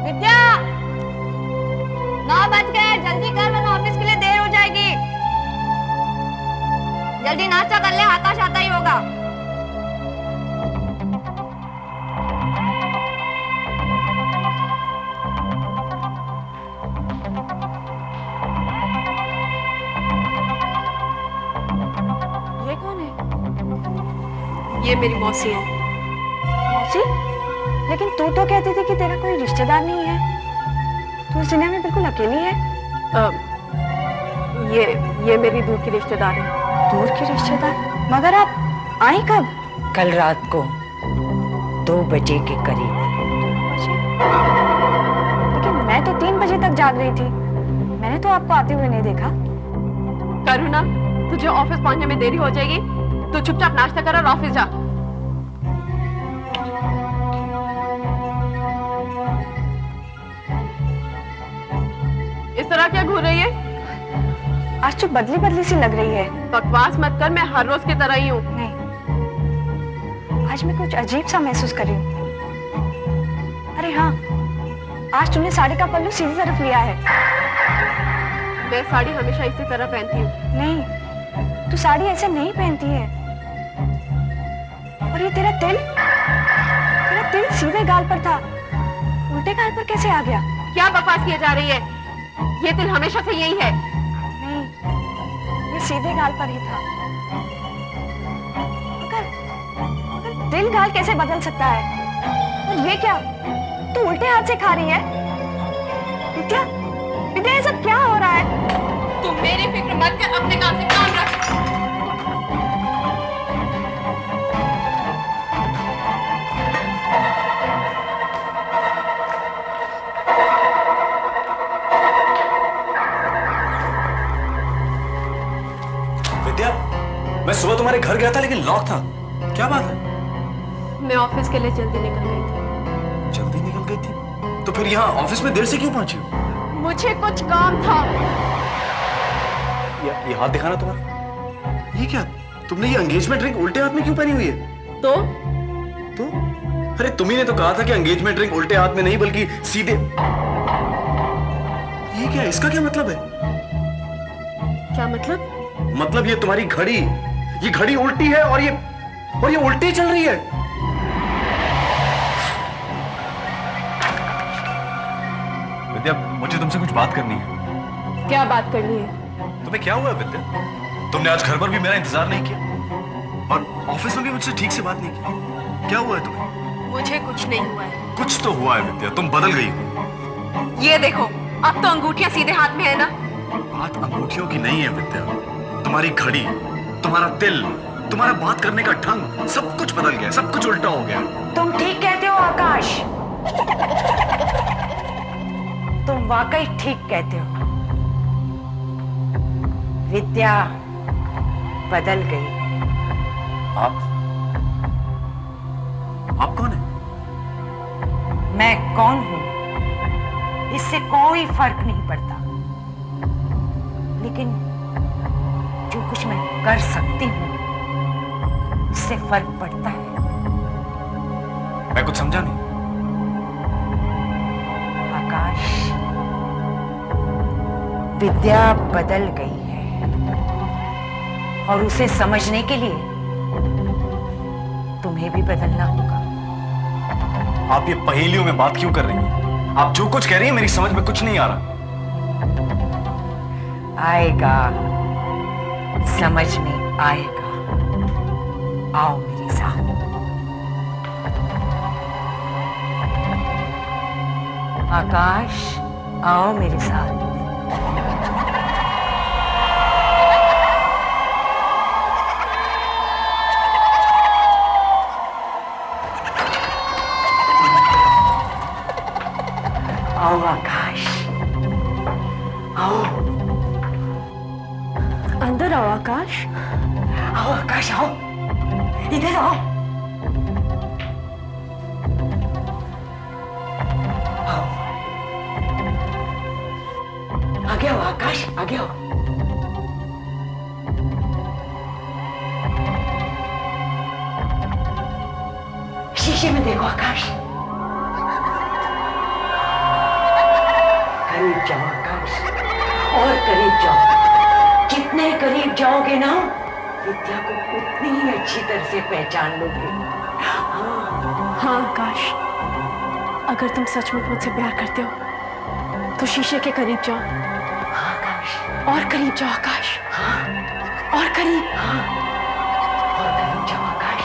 विद्या, 9 बज गए, जल्दी कर वरना ऑफिस के लिए देर हो जाएगी। जल्दी नाश्ता कर ले, आकाश आता ही होगा। ये कौन है? ये मेरी मौसी है। मौसी? लेकिन तू तो कहती थी कि तेरा कोई रिश्तेदार नहीं है। तू इस दुनिया में बिल्कुल अकेली है। ये मेरी दूर की रिश्तेदार है। दूर की रिश्तेदार? मगर आप आई कब? कल रात को 2 बजे के करीब। लेकिन मैं तो 3 बजे तक जाग रही थी। मैंने तो आपको आते हुए नहीं देखा। करुणा, तुझे ऑफिस पहुंचने में देरी हो जाएगी। तू चुपचाप नाश्ता कर और ऑफिस जा। इस तरह क्या घूर रही है? आज तो बदली बदली सी लग रही है। बकवास मत कर, मैं हर रोज की तरह ही हूँ। नहीं, आज मैं कुछ अजीब सा महसूस कर रही हूँ। अरे हाँ, आज तूने साड़ी का पल्लू सीधी तरफ लिया है। मैं साड़ी हमेशा इसी तरह पहनती हूँ। नहीं, तू साड़ी ऐसे नहीं पहनती है। और ये तेरा तिल सीधे गाल पर था, उल्टे गाल पर कैसे आ गया? क्या बकवास किए जा रही है? ये तिल हमेशा से यही है। नहीं, ये सीधे गाल पर ही था। मगर दिल गाल कैसे बदल सकता है? और ये क्या, तू उल्टे हाथ से खा रही है? विद्या, विद्या, ये सब क्या हो रहा है? तुम मेरी फिक्र मत कर, अपने काम से काम रख। विद्या, मैं सुबह तुम्हारे घर गया था लेकिन लॉक था। क्या बात है? मैं ऑफिस के लिए जल्दी निकल गई थी। जल्दी निकल गई थी? तो फिर यहाँ ऑफिस में देर से क्यों पहुंची हो? मुझे कुछ काम था। ये हाथ दिखाना तुम्हारा। ये क्या? तुमने ये एंगेजमेंट रिंग उल्टे हाथ में क्यों पहनी हुई है? तो अरे तुम्ही ने तो कहा था कि एंगेजमेंट रिंग उल्टे हाथ में नहीं बल्कि सीधे। ये क्या? इसका क्या मतलब है? क्या मतलब? मतलब ये तुम्हारी घड़ी, ये घड़ी उल्टी है और ये उल्टी चल रही है। विद्या, मुझे तुमसे कुछ बात करनी है। क्या बात करनी है? तुम्हें क्या हुआ विद्या? तुमने आज घर पर भी मेरा इंतजार नहीं किया और ऑफिस में भी मुझसे ठीक से बात नहीं की। क्या हुआ है तुम्हें? मुझे कुछ नहीं हुआ है। कुछ तो हुआ है विद्या, तुम बदल गई हो। ये देखो, अब तो अंगूठियां सीधे हाथ में है ना। बात अंगूठियों की नहीं है विद्या, तुम्हारी घड़ी, तुम्हारा तिल, तुम्हारा बात करने का ढंग, सब कुछ बदल गया, सब कुछ उल्टा हो गया। तुम ठीक कहते हो आकाश, तुम वाकई ठीक कहते हो। विद्या बदल गई। आप कौन है? मैं कौन हूं इससे कोई फर्क नहीं पड़ता, लेकिन जो कुछ मैं कर सकती हूं इससे फर्क पड़ता है। मैं कुछ समझा नहीं। आकाश, विद्या बदल गई है और उसे समझने के लिए तुम्हें भी बदलना होगा। आप ये पहेलियों में बात क्यों कर रही हैं? आप जो कुछ कह रही हैं मेरी समझ में कुछ नहीं आ रहा। आएगा, समझ में आएगा। आओ मेरे साथ। आकाश, आओ मेरे साथ। आओ आकाश, आओ। अंदर आओ आकाश। आओ आकाश, आओ, इधर आओ। आओ, आगे आओ आकाश, आगे आओ। शीशे में देखो आकाश, करीब जाओ आकाश, और करीब जाओ। जितने करीब जाओगे ना, विद्या को उतनी ही अच्छी तरह से पहचान लोगे। हाँ आकाश, अगर तुम सचमुच मुझसे प्यार करते हो तो शीशे के करीब जाओ। हाँ आकाश, और करीब जाओ आकाश, हाँ और करीब, हाँ, और करीब जाओ आकाश।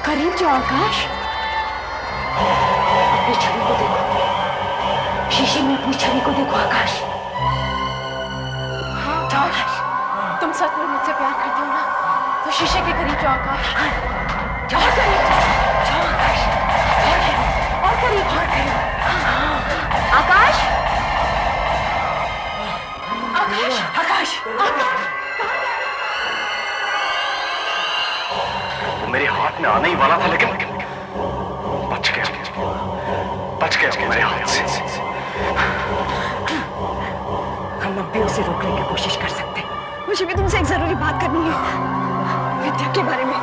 करीब जाओ आकाश। अपनी छवि को देखो, शीशे में अपनी छवि को देखो आकाश। जाओ आकाश, तुम सचमुच मुझसे प्यार करते हो ना, तो शीशे के करीब जाओ आकाश। जाओ करीब, जाओ आकाश, और करीब, और करीब। आकाश, आकाश, वो मेरे हाथ में आने ही वाला था, लेकिन बच गया, बच गया वो मेरे हाथ से। हम अब भी उसे रोकने की कोशिश कर सकते हैं। मुझे भी तुमसे एक जरूरी बात करनी है, विद्या के बारे में।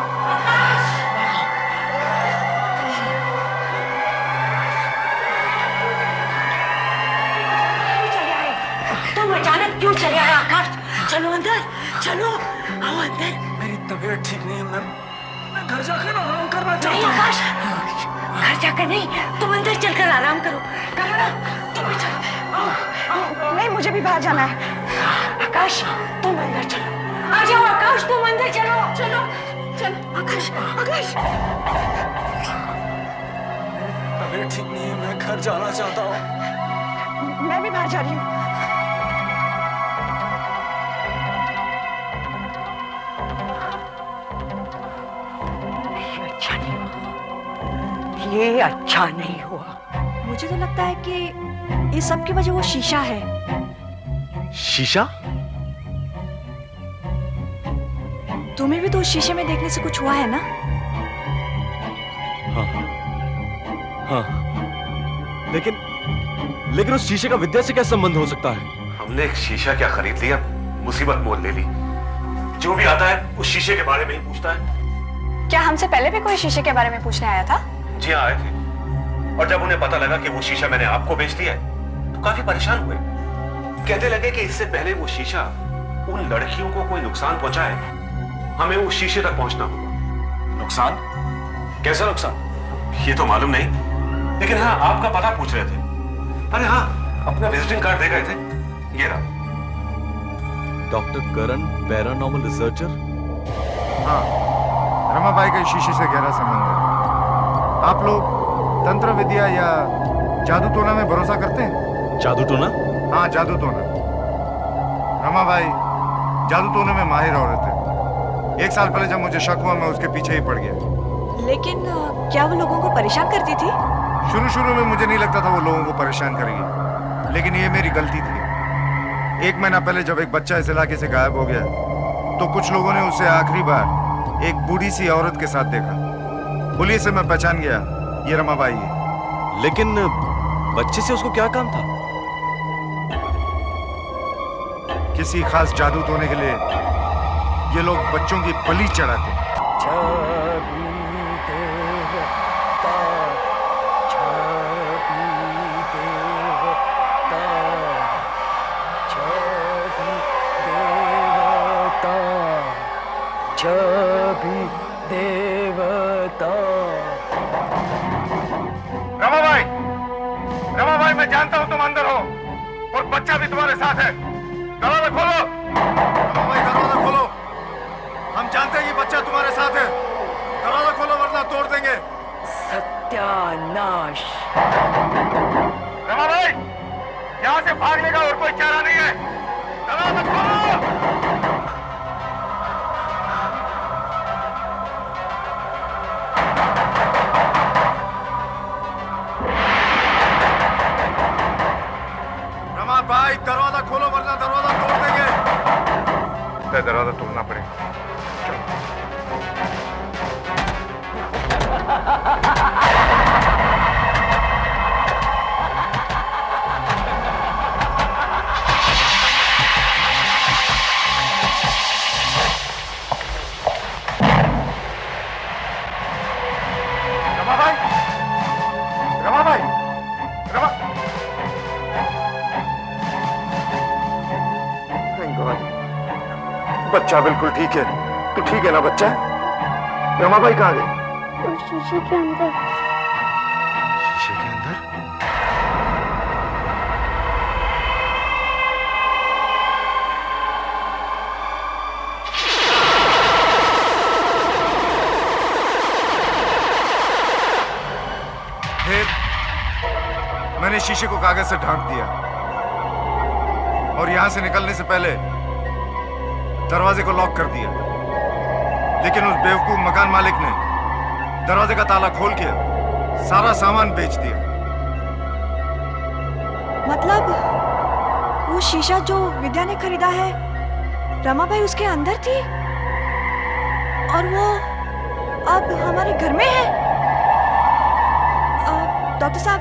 चले आए तुम, अचानक क्यों चले आए आकाश? चलो अंदर, चलो, आओ अंदर। मेरी तबीयत ठीक नहीं है, मैं घर जाकर आराम करना नहीं चाहता हूँ। आकाश, घर जाकर नहीं, तुम अंदर चलकर आराम करो। करो ना, तुम भी चलो। नहीं, मुझे भी बाहर जाना है। आकाश, तुम अंदर चलो। आ जाओ आकाश, तुम अंदर चलो। चलो, चलो आकाश, आकाश। तबीयत ठीक नहीं है, मैं घर जाना चाहता हूँ। मैं भी बाहर जा रही हूँ। अच्छा नहीं हुआ, ये अच्छा नहीं हुआ। मुझे तो लगता है कि इस सब की वजह वो शीशा है। शीशा? तुम्हें भी तो उस शीशे में देखने से कुछ हुआ है ना? हाँ हाँ, लेकिन उस शीशे का विद्या से क्या संबंध हो सकता है? हमने एक शीशा क्या खरीद लिया, मुसीबत मोल ले ली। जो भी आता है उस शीशे के बारे में ही पूछता है। क्या हमसे पहले भी कोई शीशे के बारे में पूछने आया था? जी हाँ, आए थे। और जब उन्हें पता लगा कि वो शीशा मैंने आपको बेच दिया है, तो काफी परेशान हुए। कहते लगे कि इससे पहले वो शीशा उन लड़कियों को कोई नुकसान पहुंचाए, हमें उस शीशे तक पहुंचना होगा। नुकसान? कैसा नुकसान? ये तो मालूम नहीं, लेकिन हाँ, आपका पता पूछ रहे थे। अरे हाँ, अपना विजिटिंग कार्ड दे गए थे, ये रहा। डॉक्टर करण, पैरानॉर्मल रिसर्चर। हाँ, रमाबाई का इस शीशे से गहरा संबंध है। आप लोग तंत्र विद्या या जादू टोना में भरोसा करते हैं? जादू टोना? हाँ, जादू टोना। रमाबाई जादू टोने में माहिर औरत है। 1 साल पहले जब मुझे शक हुआ, मैं उसके पीछे ही पड़ गया। लेकिन क्या वो लोगों को परेशान करती थी? शुरू में मुझे नहीं लगता था वो लोगों को परेशान करेगी, लेकिन ये मेरी गलती थी। 1 महीना पहले जब एक बच्चा इस इलाके से गायब हो गया, तो कुछ लोगों ने उसे आखिरी बार एक बूढ़ी सी औरत के साथ देखा। पुलिस से मैं पहचान गया, ये रमाबाई है। लेकिन बच्चे से उसको क्या काम था? किसी खास जादू टोने के लिए ये लोग बच्चों की बलि चढ़ाते हैं। रमाबाई, रमाबाई, मैं जानता हूं तुम अंदर हो और बच्चा भी तुम्हारे साथ है। दरवाजा खोलो। रमाबाई, दरवाजा खोलो। हम जानते हैं ये बच्चा तुम्हारे साथ है। दरवाजा खोलो वरना तोड़ देंगे। सत्यानाश। रमाबाई, यहाँ से भागने का और कोई चारा नहीं है। दरवाजा खोलो। रमाबाई, दरवाजा खोलो वरना दरवाजा तोड़ देंगे। दरवाजा तोड़ना पड़ेगा। बच्चा बिल्कुल ठीक है। तू ठीक है ना बच्चा? रमाबाई कहाँ गई? शीशे के अंदर। शीशे के अंदर? फिर मैंने शीशे को कागज से ढांक दिया और यहां से निकलने से पहले दरवाजे को लॉक कर दिया। लेकिन उस बेवकूफ मकान मालिक ने दरवाजे का ताला खोल के सारा सामान बेच दिया। मतलब वो शीशा जो विद्या ने खरीदा है, रमाबाई उसके अंदर थी और वो अब हमारे घर में है। डॉक्टर साहब,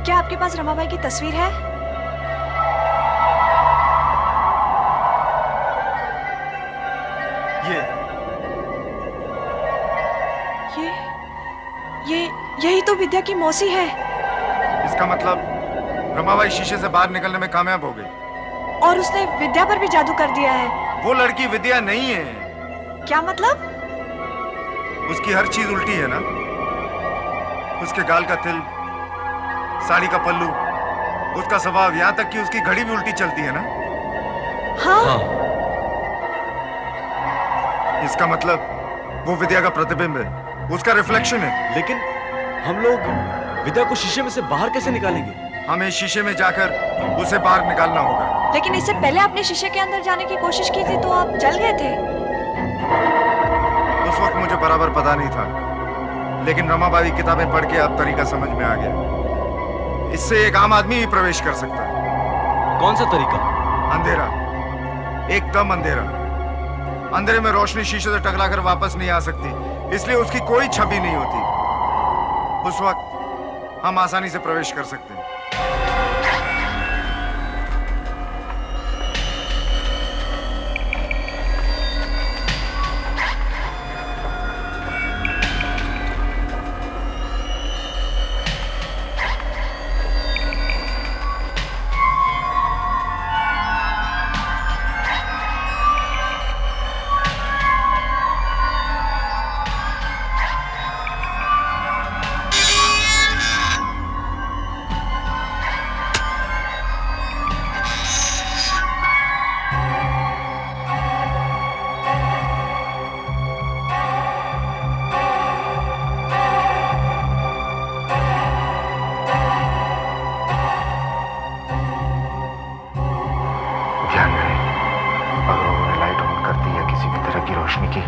क्या आपके पास रमाबाई की तस्वीर है? यही तो विद्या की मौसी है। इसका मतलब रमाबाई शीशे से बाहर निकलने में कामयाब हो गई और उसने विद्या पर भी जादू कर दिया है। वो लड़की विद्या नहीं है। क्या मतलब? उसकी हर चीज उल्टी है ना। उसके गाल का तिल, साड़ी का पल्लू, उसका स्वभाव, यहां तक कि उसकी घड़ी भी उल्टी चलती है ना। हाँ? इसका मतलब वो विद्या का प्रतिबिंब है, उसका रिफ्लेक्शन है। लेकिन हम लोग विद्या को शीशे में से बाहर कैसे निकालेंगे? हमें शीशे में जाकर उसे बाहर निकालना होगा। लेकिन इससे पहले आपने शीशे के अंदर जाने की कोशिश की थी तो आप जल गए थे। उस वक्त मुझे बराबर पता नहीं था, लेकिन रमाबाई किताबें पढ़ के अब तरीका समझ में आ गया। इससे एक आम आदमी भी प्रवेश कर सकता है। कौन सा तरीका? अंधेरा, एकदम अंधेरा। अंधेरे में रोशनी शीशे से टकराकर वापस नहीं आ सकती, इसलिए उसकी कोई छवि नहीं होती। उस वक्त हम आसानी से प्रवेश कर सकते हैं। ध्यान रहे, अगर उन्होंने लाइट ऑन कर दी या किसी भी तरह की रोशनी की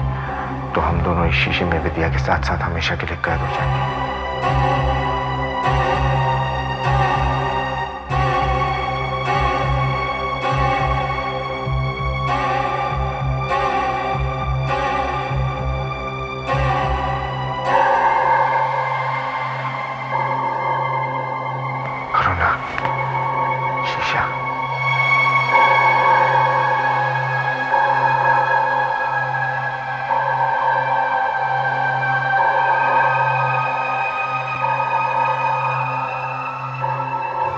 तो हम दोनों इस शीशे में विद्या के साथ साथ हमेशा के लिए कैद हो जाएंगे। करुणा, शीशा,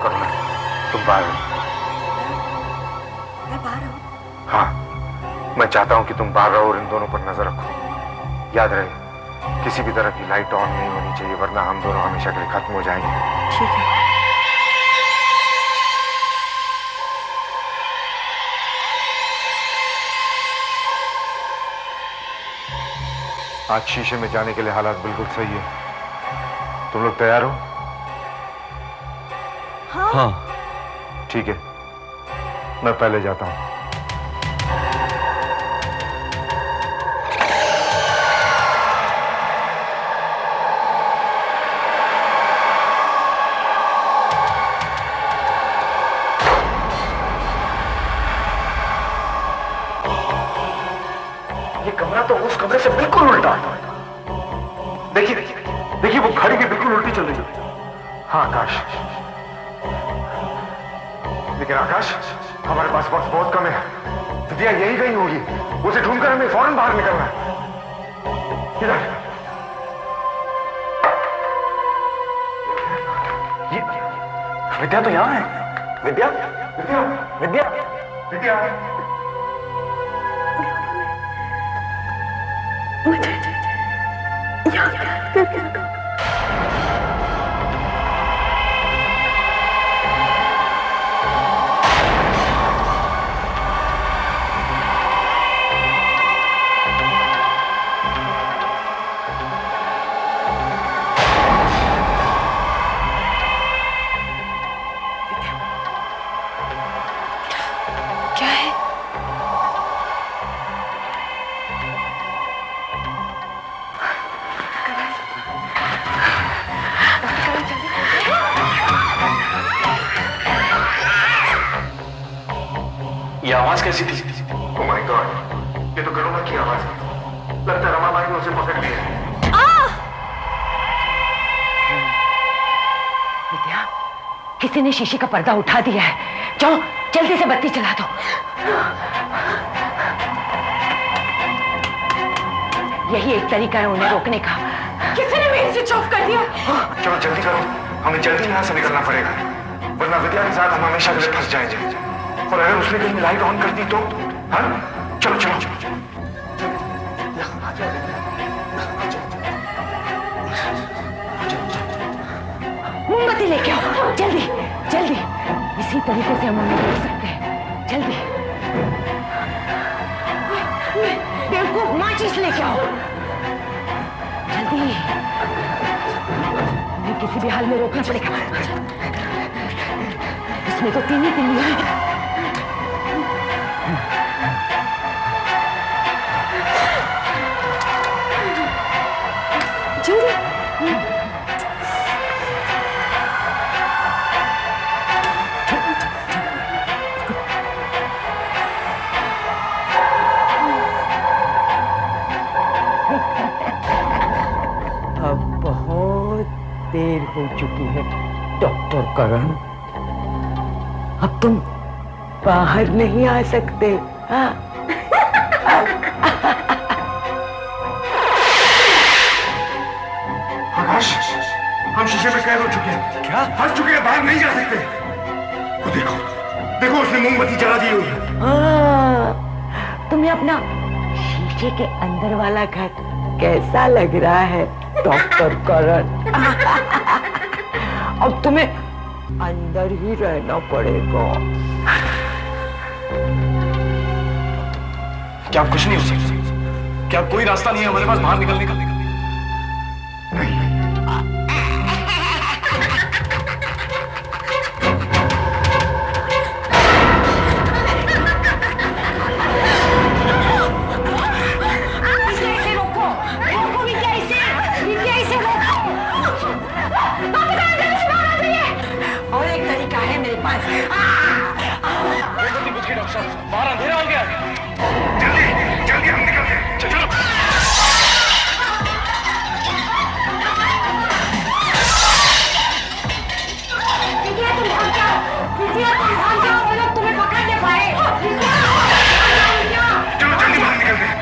करुणा, तुम बाहर हो। मैं बाहर हूँ। हाँ, मैं चाहता हूँ कि तुम बाहर रहो और इन दोनों पर नजर रखो। याद रहे, किसी भी तरह की लाइट ऑन नहीं होनी चाहिए, वरना हम दोनों हमेशा के लिए खत्म हो जाएंगे। ठीक है। आज शीशे में जाने के लिए हालात बिल्कुल सही है। तुम लोग तैयार हो? हाँ। ठीक है, मैं पहले जाता हूं। ये कमरा तो उस कमरे से बिल्कुल उल्टा है। देखिए देखिए, वो घड़ी भी बिल्कुल उल्टी चल रही है। हाँ आकाश, लेकिन आकाश, हमारे पास वक्त बहुत कम है। विद्या यही कहीं होगी, उसे ढूंढकर हमें फौरन बाहर निकलना है। इधर, ये विद्या तो यहां है। विद्या, विद्या, विद्या, विद्या। मुझे याद करके रखो। क्या है? ये आवाज कैसी थी? ओह माय गॉड, ये तो करुणा की आवाज है। लगता है रमाबाई ने उसे पकड़ लिया है। विद्या, किसी ने शीशे का पर्दा उठा दिया है। जाओ जल्दी से बत्ती जला दो। यही एक तरीका है उन्हें रोकने का। किसी ने मेरी स्विच ऑफ कर दिया। चलो जल्दी करो, हमें जल्दी यहाँ से निकलना पड़ेगा, वरना विद्या के साथ हम हमेशा के लिए फंस जाएंगे। और अगर उसने कहीं लाइट ऑन कर दी तो? हाँ, चलो चलो चलो। मोमबत्ती लेके आओ, जल्दी जल्दी। इसी तरीके से हम उन्हें रोक सकते हैं। जल्दी बेवकूफ, माचिस लेके आओ जल्दी। उन्हें किसी भी हाल में रोकना पड़ेगा। इसमें तो तीन ही तिल्लियां हैं। अब बहुत देर हो चुकी है डॉक्टर करण। अब तुम बाहर नहीं आ सकते। हाँ? आकाश, हम शीशे में कैद हो चुके हैं। क्या? फंस चुके हैं, बाहर नहीं जा सकते। वो देखो, देखो उसने मोमबत्ती जला दी हुई है। हाँ, तुम्हें अपना शीशे के अंदर वाला घर कैसा लग रहा है डॉक्टर करण? अब तुम्हें अंदर ही रहना पड़ेगा। क्या आप कुछ नहीं हो सकता? क्या कोई रास्ता नहीं है हमारे पास बाहर निकलने का? और एक तरीका है मेरे पास। बाहर अंधेरा हो गया। जल्दी जल्दी हम निकलते हैं। चलो तुम्हें पकड़ नहीं पाए। चलो जल्दी बाहर निकलते हैं।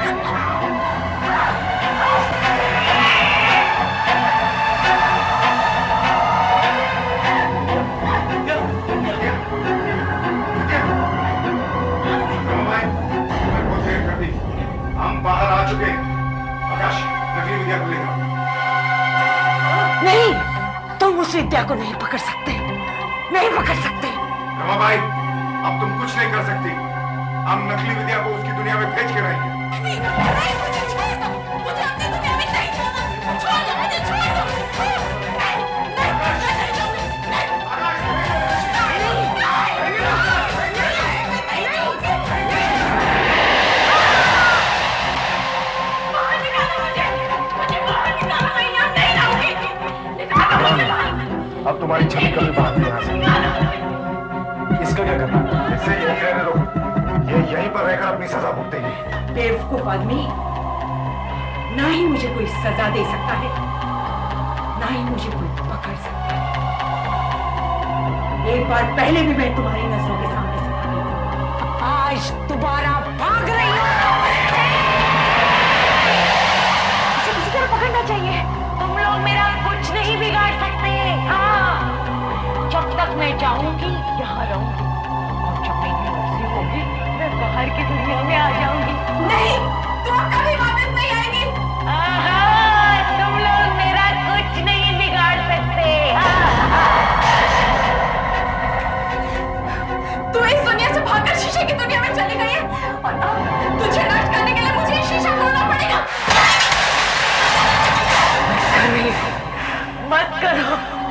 हम बाहर आ चुके हैं। आकाश, नकली विद्या को लेकर। नहीं, तुम उस विद्या को नहीं पकड़ सकते, नहीं पकड़ सकते। रमाबाई, अब तुम कुछ नहीं कर सकती। हम नकली विद्या को उसकी दुनिया में भेज के रहेंगे। अब तुम्हारी छवि कभी बाहर नहीं आ सकती। इसका क्या करना? इसे यहीं रहने दो। ये यहीं पर रहकर अपनी सजा भुगतेगी। बेवकूफ आदमी, ना ही मुझे कोई सजा दे सकता है, ना ही मुझे कोई पकड़ सकता है। एक बार पहले भी मैं तुम्हारी नजरों के सामने से भागी थी, आज दोबारा भाग रही हूँ। मुझे तरह पकड़ना चाहिए। तुम लोग मेरा कुछ नहीं बिगाड़ सकते। हाँ, जब तक मैं चाहूंगी यहाँ रहूंगी, और जब मेरी मर्जी होगी मैं बाहर की दुनिया में आ जाऊंगी। नहीं, तुम कभी वापस नहीं आएगी। आहा, तुम लोग मेरा कुछ नहीं बिगाड़ सकते। तू इस दुनिया से भागकर शीशे की दुनिया में चली गई है और अब तुझे नष्ट करने के लिए मुझे ये शीशा तोड़ना पड़ेगा। मत करो